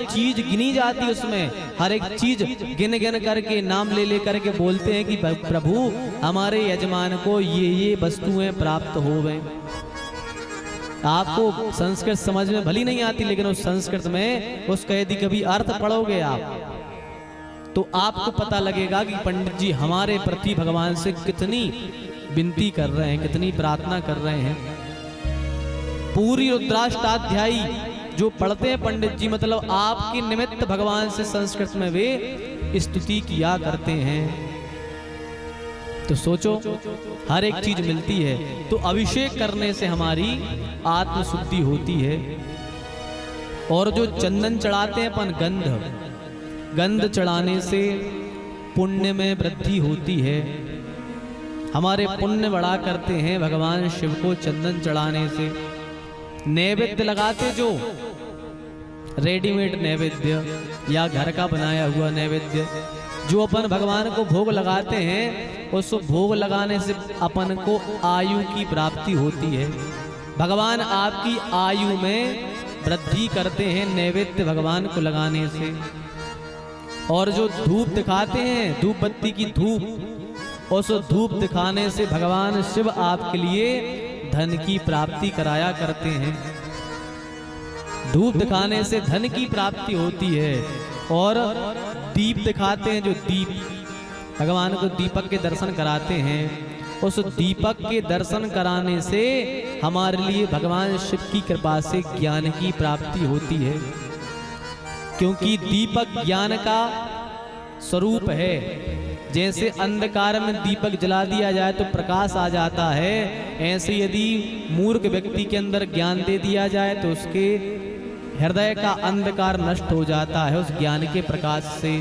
चीज गिनी जाती है उसमें, हर एक चीज गिन गिन करके नाम ले ले करके बोलते हैं कि प्रभु हमारे यजमान को ये वस्तुएं प्राप्त हो गए। आपको संस्कृत समझ में भली नहीं आती, लेकिन उस संस्कृत में उसका यदि कभी अर्थ पढ़ोगे आप तो आपको पता लगेगा कि पंडित जी हमारे प्रति भगवान से कितनी विनती कर रहे हैं, कितनी प्रार्थना कर रहे हैं। पूरी रुद्राष्टाध्यायी जो पढ़ते हैं पंडित जी, मतलब आपके निमित्त भगवान से संस्कृत में वे स्तुति किया करते हैं। तो सोचो हर एक चीज मिलती है। तो अभिषेक करने से हमारी आत्म शुद्धि होती है। और जो चंदन चढ़ाते हैं अपन, गंध चढ़ाने से पुण्य में वृद्धि होती है। हमारे पुण्य बढ़ा करते हैं भगवान शिव को चंदन चढ़ाने से। नैवेद्य लगाते जो रेडीमेड नैवेद्य या घर का बनाया हुआ नैवेद्य जो अपन भगवान को भोग लगाते हैं, उस भोग लगाने से अपन को आयु की प्राप्ति होती है। भगवान आपकी आयु में वृद्धि करते हैं नैवेद्य भगवान को लगाने से। और जो धूप दिखाते हैं, धूप बत्ती की धूप, उस धूप दिखाने से भगवान शिव आपके लिए धन की प्राप्ति कराया करते हैं। धूप दिखाने से धन की प्राप्ति होती है। और दीप दिखाते हैं, जो दीप भगवान को दीपक के दर्शन कराते हैं, उस दीपक के दर्शन कराने से हमारे लिए भगवान शिव की कृपा से ज्ञान की प्राप्ति होती है। क्योंकि दीपक ज्ञान का स्वरूप है। जैसे अंधकार में दीपक जला दिया जाए तो प्रकाश आ जाता है, ऐसे यदि मूर्ख व्यक्ति के अंदर ज्ञान दे दिया जाए तो उसके हृदय का अंधकार नष्ट हो जाता है उस ज्ञान के प्रकाश से।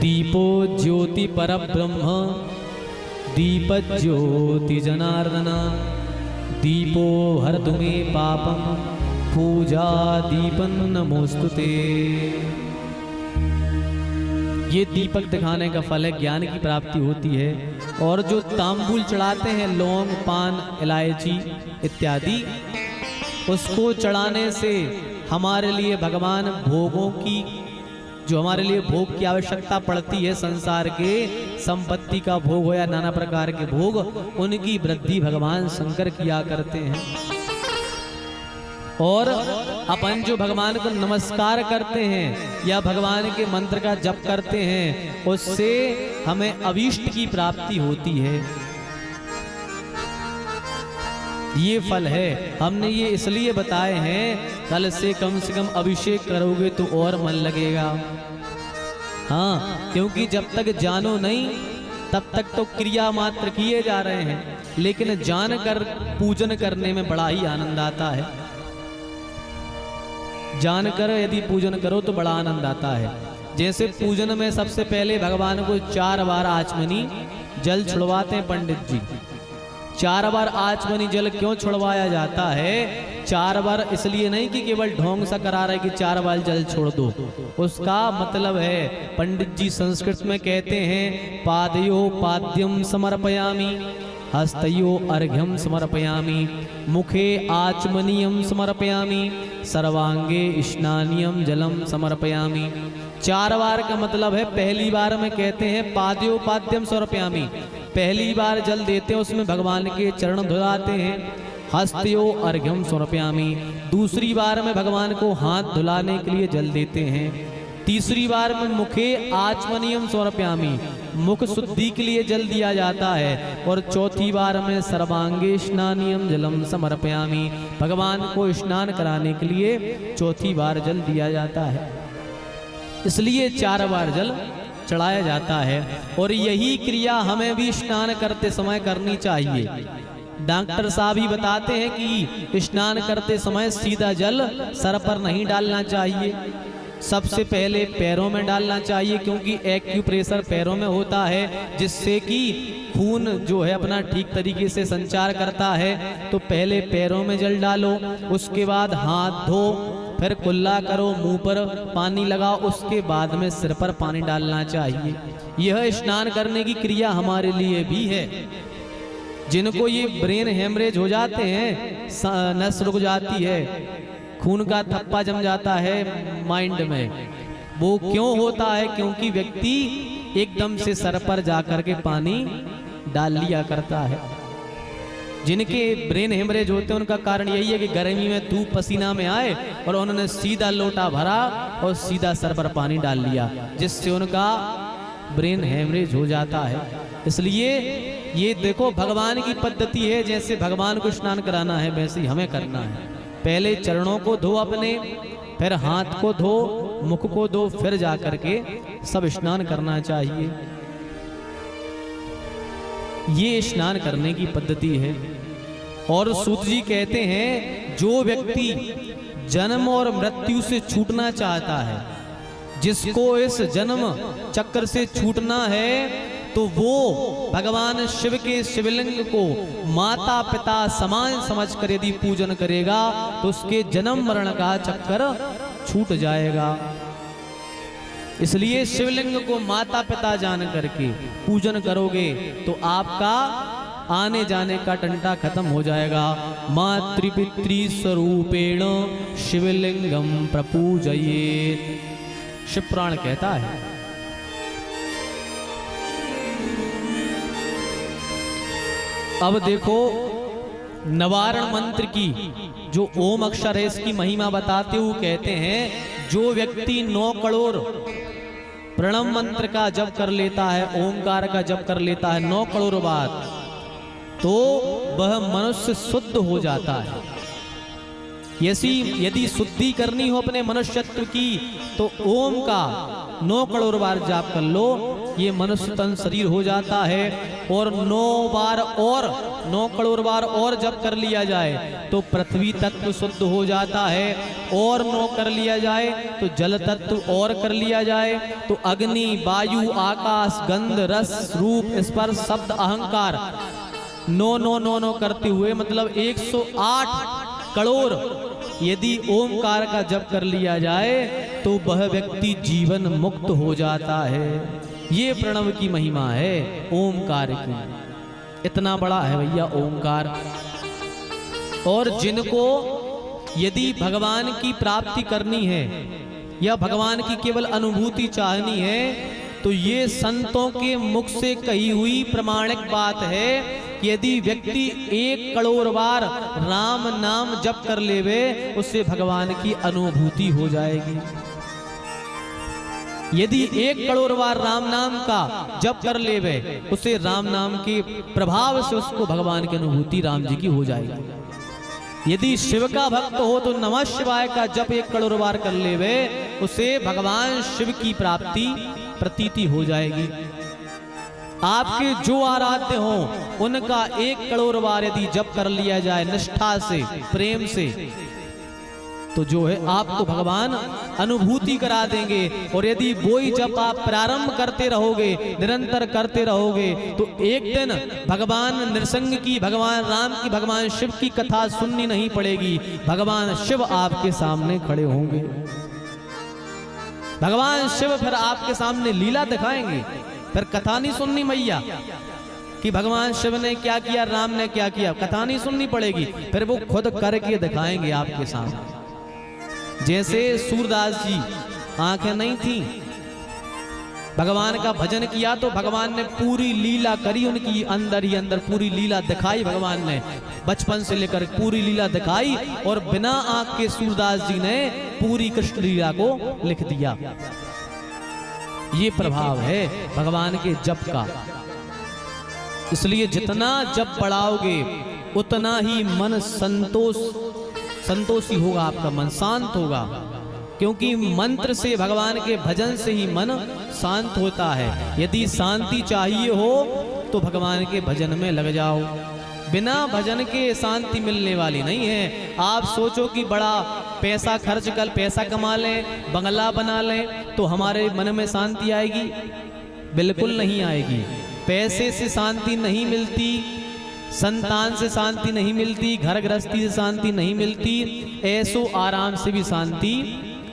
दीपो ज्योति परब्रह्म दीप ज्योति जनार्दन दीपो हरतु मे पापम पूजा दीपन नमोस्तुते। ये दीपक दिखाने का फल है, ज्ञान की प्राप्ति होती है। और जो तांबूल चढ़ाते हैं, लौंग, पान, इलायची इत्यादि, उसको चढ़ाने से हमारे लिए भगवान भोगों की, जो हमारे लिए भोग की आवश्यकता पड़ती है, संसार के संपत्ति का भोग हो या नाना प्रकार के भोग, उनकी वृद्धि भगवान शंकर किया करते हैं। और अपन जो भगवान को नमस्कार करते हैं या भगवान के मंत्र का जप करते हैं, उससे हमें अभीष्ट की प्राप्ति होती है। ये फल है। हमने ये इसलिए बताए हैं, कल से कम अभिषेक करोगे तो और मन लगेगा। हाँ, क्योंकि जब तक जानो नहीं तब तक तो क्रिया मात्र किए जा रहे हैं, लेकिन जानकर पूजन करने में बड़ा ही आनंद आता है। जानकर यदि पूजन करो तो बड़ा आनंद आता है। जैसे पूजन में सबसे पहले भगवान को 4 बार आचमनी जल छुड़वाते हैं पंडित जी। 4 बार आचमनी जल क्यों छुड़वाया जाता है? 4 बार इसलिए नहीं कि केवल ढोंग सा करा रहे कि 4 बार जल छोड़ दो। उसका मतलब है, पंडित जी संस्कृत में कहते हैं, पादयो पाद्यम समर्पयामि हस्तयो अर्घ्यम समर्पयामि मुखे आचमनीयम समर्पयामि सर्वांगे स्नानियम जलम समर्पयामि। 4 बार का मतलब है, पहली बार में कहते हैं पाद्यो पाद्यम समर्पयामि, पहली बार जल देते हैं उसमें भगवान के चरण धुलाते हैं। हस्तयो अर्घ्यम समर्पयामि, दूसरी बार में भगवान को हाथ धुलाने के लिए जल देते हैं। तीसरी बार में मुखे आचमनीयम समर्पयामि, मुख शुद्धि के लिए जल दिया जाता है। और चौथी बार में सर्वांगे स्नानियम जलम समर्पयामि, भगवान को स्नान कराने के लिए चौथी बार जल दिया जाता है। इसलिए 4 बार जल चढ़ाया जाता है। और यही क्रिया हमें भी स्नान करते समय करनी चाहिए। डॉक्टर साहब ही बताते हैं कि स्नान करते समय सीधा जल सर पर नहीं डालना चाहिए, सबसे पहले पैरों में डालना चाहिए, क्योंकि एक्यूप्रेशर पैरों में होता है, जिससे कि खून जो है अपना ठीक तरीके से संचार करता है। तो पहले पैरों में जल डालो, उसके बाद हाथ धो, फिर कुल्ला करो, मुंह पर पानी लगाओ, उसके बाद में सिर पर पानी डालना चाहिए। यह स्नान करने की क्रिया हमारे लिए भी है। जिनको ये ब्रेन हेमरेज हो जाते हैं, नस रुक जाती है, खून का थप्पा जम जाता है माइंड में। वो क्यों होता है? क्योंकि व्यक्ति एकदम से सर पर जाकर के पानी डाल लिया करता है। जिनके ब्रेन हेमरेज होते हैं उनका कारण यही है कि गर्मी में धूप पसीना में आए और उन्होंने सीधा लोटा भरा और सीधा सर पर पानी डाल लिया, जिससे उनका ब्रेन हेमरेज हो जाता है। इसलिए ये देखो भगवान की पद्धति है, जैसे भगवान को स्नान कराना है वैसे ही हमें करना है। पहले चरणों को धो अपने, फिर हाथ को धो, मुख को धो, फिर जाकर के सब स्नान करना चाहिए। ये स्नान करने की पद्धति है। और सूत जी कहते हैं जो व्यक्ति जन्म और मृत्यु से छूटना चाहता है, जिसको इस जन्म चक्र से छूटना है, तो वो भगवान शिव के शिवलिंग को माता पिता समान समझकर यदि पूजन करेगा तो उसके जन्म मरण का चक्कर छूट जाएगा। इसलिए शिवलिंग को माता पिता जान करके पूजन करोगे तो आपका आने जाने का टंटा खत्म हो जाएगा। मातृपितृ स्वरूपेण शिवलिंगम प्रपूजयेत्, शिव पुराण कहता है। अब देखो नवारण मंत्र की जो ओम अक्षर है इसकी महिमा बताते हुए कहते हैं जो व्यक्ति 9 करोड़ प्रणव मंत्र का जप कर लेता है, ओंकार का जप कर लेता है 9 करोड़ बार, तो वह मनुष्य शुद्ध हो जाता है। यदि शुद्धि करनी हो अपने मनुष्यत्व की तो ओम का 9 करोड़ बार जाप कर लो, ये मनुष्य तन शरीर हो जाता है। और 9 करोड़ बार और जप कर लिया जाए तो पृथ्वी तत्व शुद्ध हो जाता है। और 9 कर लिया जाए तो जल तत्व, और कर लिया जाए तो अग्नि, वायु, आकाश, गंध, रस, रूप, स्पर्श, शब्द, अहंकार 9 करते हुए मतलब 108 करोड़ यदि ओमकार का जप कर लिया जाए तो वह व्यक्ति जीवन मुक्त हो जाता है। ये प्रणव की महिमा है ओमकार की, इतना बड़ा है भैया ओमकार। और जिनको यदि भगवान की प्राप्ति करनी है या भगवान की केवल अनुभूति चाहनी है तो ये संतों के मुख से कही हुई प्रमाणिक बात है कि यदि व्यक्ति 1 करोड़ बार राम नाम जप कर लेवे उससे भगवान की अनुभूति हो जाएगी। यदि 1 करोड़ बार राम नाम का जप कर लेवे उसे राम नाम के प्रभाव से उसको भगवान की अनुभूति राम जी की हो जाएगी। यदि शिव का भक्त हो तो नमः शिवाय का जप 1 करोड़ बार कर लेवे उसे भगवान शिव की प्राप्ति प्रतीति हो जाएगी। आपके जो आराध्य हो उनका 1 करोड़ बार यदि जप कर लिया जाए निष्ठा से, प्रेम से, तो जो है आपको भगवान अनुभूति करा देंगे। और यदि वही जप आप प्रारंभ करते रहोगे, निरंतर करते रहोगे, तो एक दिन भगवान नृसिंह की, भगवान राम की, भगवान शिव की कथा सुननी नहीं पड़ेगी। भगवान शिव आपके सामने खड़े होंगे। भगवान शिव फिर आपके सामने लीला दिखाएंगे। फिर कथा नहीं सुननी मैया कि भगवान शिव ने क्या किया, राम ने क्या किया, कथा नहीं सुननी पड़ेगी। फिर वो खुद करके दिखाएंगे आपके सामने। जैसे सूरदास जी आंखें नहीं थी, भगवान का भजन किया तो भगवान ने पूरी लीला करी, उनकी अंदर ही अंदर पूरी लीला दिखाई। भगवान ने बचपन से लेकर पूरी लीला दिखाई और बिना आंख के सूरदास जी ने पूरी कृष्ण लीला को लिख दिया। ये प्रभाव है भगवान के जप का। इसलिए जितना जप बढ़ाओगे उतना ही मन संतोषी होगा, आपका मन शांत होगा। क्योंकि मंत्र से, भगवान के भजन से ही मन शांत होता है। यदि शांति चाहिए हो तो भगवान के भजन में लग जाओ। बिना भजन के शांति मिलने वाली नहीं है। आप सोचो कि बड़ा पैसा खर्च कर पैसा कमा लें, बंगला बना लें तो हमारे मन में शांति आएगी? बिल्कुल नहीं आएगी। पैसे से शांति नहीं मिलती, संतान से शांति नहीं मिलती, घर गृहस्थी से शांति नहीं मिलती, ऐसो आराम से भी शांति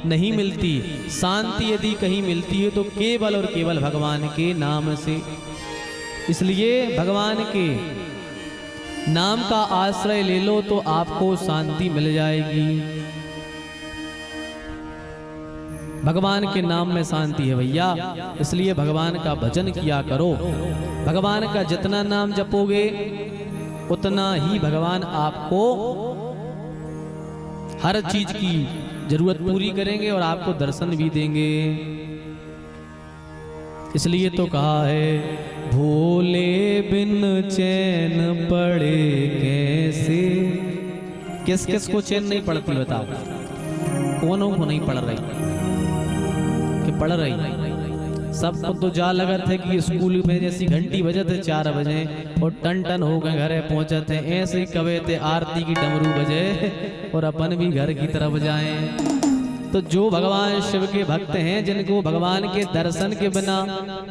नहीं मिलती। शांति यदि कहीं मिलती है तो केवल और केवल भगवान के नाम से। इसलिए भगवान के नाम का आश्रय ले लो तो आपको शांति मिल जाएगी। भगवान के नाम में शांति है भैया। इसलिए भगवान का भजन किया करो। भगवान का जितना नाम जपोगे उतना ही भगवान आपको हर चीज की जरूरत पूरी करेंगे और आपको दर्शन भी देंगे। इसलिए तो कहा है भोले बिन चैन पड़े कैसे। किस किस को चैन नहीं पड़ती बताओ? कौनों को नहीं पड़ रही कि पड़ रही? सबको तो जा लगा थे कि स्कूल में जैसी घंटी बजे थे 4 बजे और टन टन हो गए घरे पहुंचे थे, ऐसे ही कवे थे आरती की डमरू बजे और अपन भी घर की तरफ जाएं। तो जो भगवान शिव के भक्त हैं, जिनको भगवान के दर्शन के बिना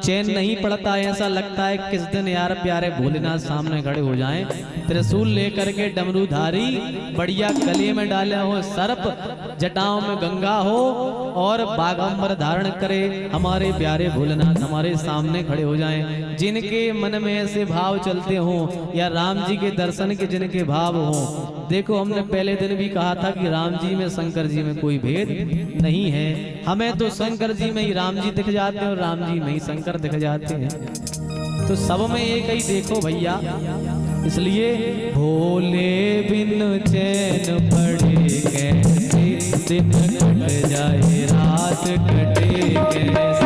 चैन नहीं पड़ता, ऐसा लगता है किस दिन यार प्यारे भोलेनाथ सामने खड़े हो जाएं, त्रिशूल लेकर के डमरूधारी, बढ़िया गले में डाले हो सर्प, जटाओं में गंगा हो और बागंबर धारण करे हमारे प्यारे भोलेनाथ हमारे सामने खड़े हो जाएं। जिनके मन में ऐसे भाव चलते हों या राम जी के दर्शन के जिनके भाव हों। देखो हमने पहले दिन भी कहा था कि राम जी में शंकर जी में कोई भेद नहीं है। हमें तो शंकर जी में ही राम जी दिख जाते हैं और राम जी में ही शंकर दिख जाते हैं। तो सब में एक ही देखो भैया। इसलिए भोले बिन चैन पड़े कैसे, दिन कट जाए रात कटे कैसे।